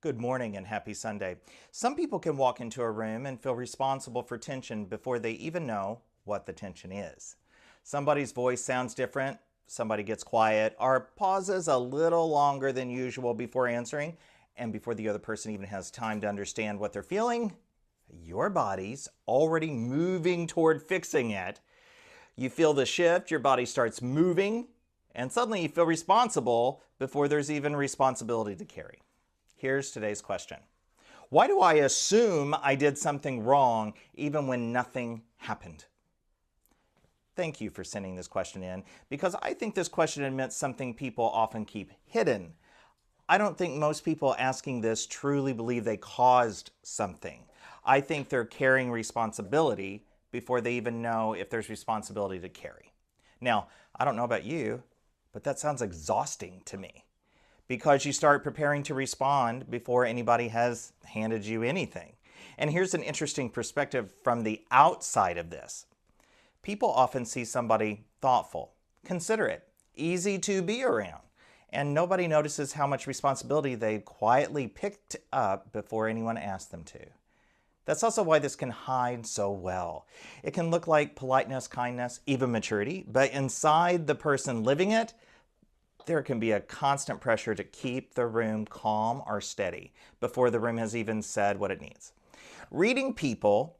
Good morning and happy Sunday. Some people can walk into a room and feel responsible for tension before they even know what the tension is. Somebody's voice sounds different, somebody gets quiet, or pauses a little longer than usual before answering, and before the other person even has time to understand what they're feeling, your body's already moving toward fixing it. You feel the shift, your body starts moving, and suddenly you feel responsible before there's even responsibility to carry. Here's today's question. Why do I assume I did something wrong even when nothing happened? Thank you for sending this question in because I think this question admits something people often keep hidden. I don't think most people asking this truly believe they caused something. I think they're carrying responsibility before they even know if there's responsibility to carry. Now, I don't know about you, but that sounds exhausting to me, because you start preparing to respond before anybody has handed you anything. And here's an interesting perspective from the outside of this. People often see somebody thoughtful, considerate, easy to be around, and nobody notices how much responsibility they quietly picked up before anyone asked them to. That's also why this can hide so well. It can look like politeness, kindness, even maturity, but inside the person living it, there can be a constant pressure to keep the room calm or steady before the room has even said what it needs. Reading people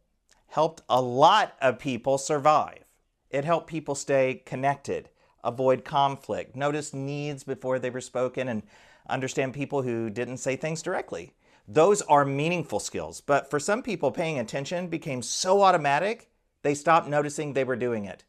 helped a lot of people survive. It helped people stay connected, avoid conflict, notice needs before they were spoken, and understand people who didn't say things directly. Those are meaningful skills, but for some people, paying attention became so automatic, they stopped noticing they were doing it.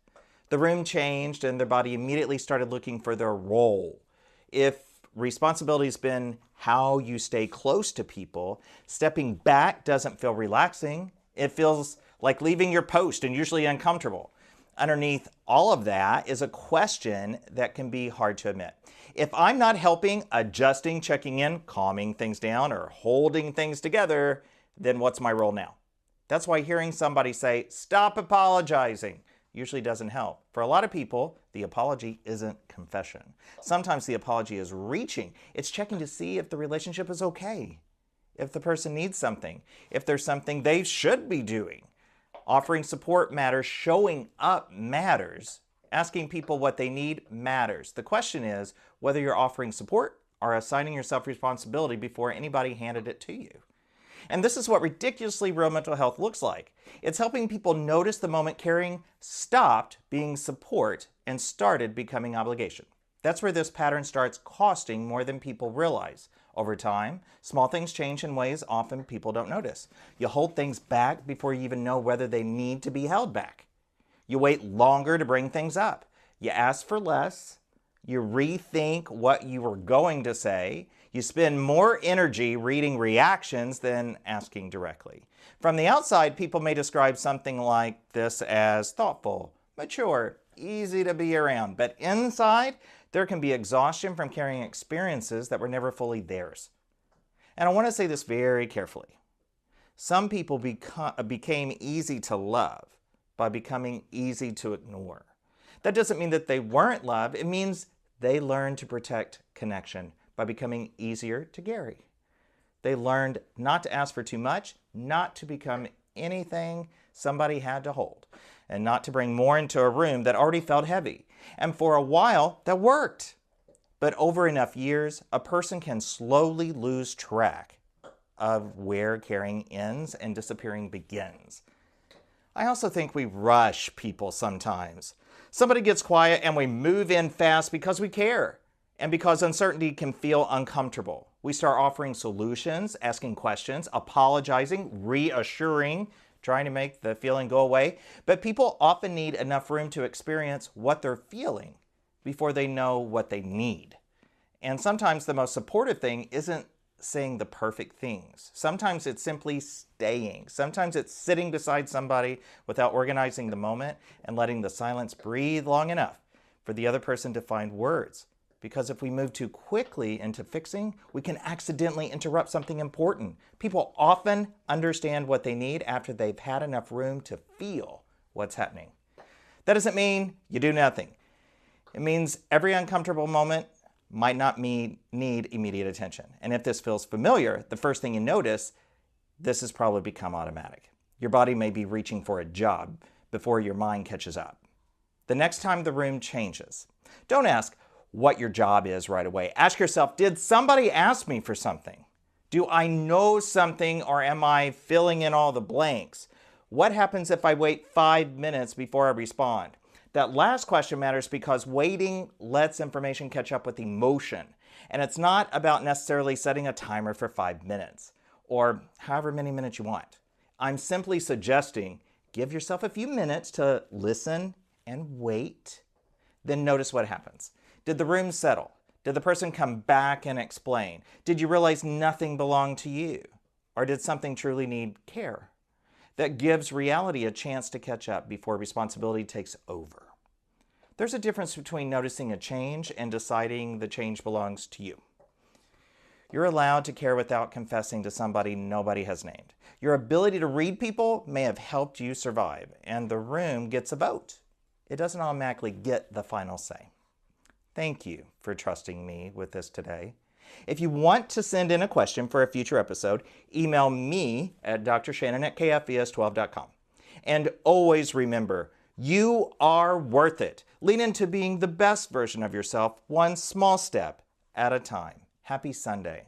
The room changed and their body immediately started looking for their role. If responsibility's been how you stay close to people, stepping back doesn't feel relaxing. It feels like leaving your post and usually uncomfortable. Underneath all of that is a question that can be hard to admit. If I'm not helping, adjusting, checking in, calming things down, or holding things together, then what's my role now? That's why hearing somebody say, "Stop apologizing," usually doesn't help. For a lot of people, the apology isn't confession. Sometimes the apology is reaching. It's checking to see if the relationship is okay, if the person needs something, if there's something they should be doing. Offering support matters. Showing up matters. Asking people what they need matters. The question is whether you're offering support or assigning yourself responsibility before anybody handed it to you. And this is what ridiculously real mental health looks like. It's helping people notice the moment caring stopped being support and started becoming obligation. That's where this pattern starts costing more than people realize. Over time, small things change in ways often people don't notice. You hold things back before you even know whether they need to be held back. You wait longer to bring things up. You ask for less. You rethink what you were going to say. You spend more energy reading reactions than asking directly. From the outside, people may describe something like this as thoughtful, mature, easy to be around. But inside, there can be exhaustion from carrying experiences that were never fully theirs. And I want to say this very carefully. Some people became easy to love by becoming easy to ignore. That doesn't mean that they weren't loved. It means they learned to protect connection by becoming easier to carry. They learned not to ask for too much, not to become anything somebody had to hold, and not to bring more into a room that already felt heavy. And for a while, that worked. But over enough years, a person can slowly lose track of where caring ends and disappearing begins. I also think we rush people sometimes. Somebody gets quiet and we move in fast because we care and because uncertainty can feel uncomfortable. We start offering solutions, asking questions, apologizing, reassuring, trying to make the feeling go away. But people often need enough room to experience what they're feeling before they know what they need. And sometimes the most supportive thing isn't saying the perfect things. Sometimes it's simply staying. Sometimes it's sitting beside somebody without organizing the moment and letting the silence breathe long enough for the other person to find words. Because if we move too quickly into fixing, we can accidentally interrupt something important. People often understand what they need after they've had enough room to feel what's happening. That doesn't mean you do nothing. It means every uncomfortable moment might not need immediate attention. And if this feels familiar, the first thing you notice, this has probably become automatic. Your body may be reaching for a job before your mind catches up. The next time the room changes, don't ask what your job is right away. Ask yourself, did somebody ask me for something? Do I know something, or am I filling in all the blanks? What happens if I wait 5 minutes before I respond? That last question matters because waiting lets information catch up with emotion. And it's not about necessarily setting a timer for 5 minutes or however many minutes you want. I'm simply suggesting give yourself a few minutes to listen and wait. Then notice what happens. Did the room settle? Did the person come back and explain? Did you realize nothing belonged to you? Or did something truly need care? That gives reality a chance to catch up before responsibility takes over. There's a difference between noticing a change and deciding the change belongs to you. You're allowed to care without confessing to somebody nobody has named. Your ability to read people may have helped you survive, and the room gets a vote. It doesn't automatically get the final say. Thank you for trusting me with this today. If you want to send in a question for a future episode, email me at drshannon@kfvs12.com. And always remember, you are worth it. Lean into being the best version of yourself, one small step at a time. Happy Sunday.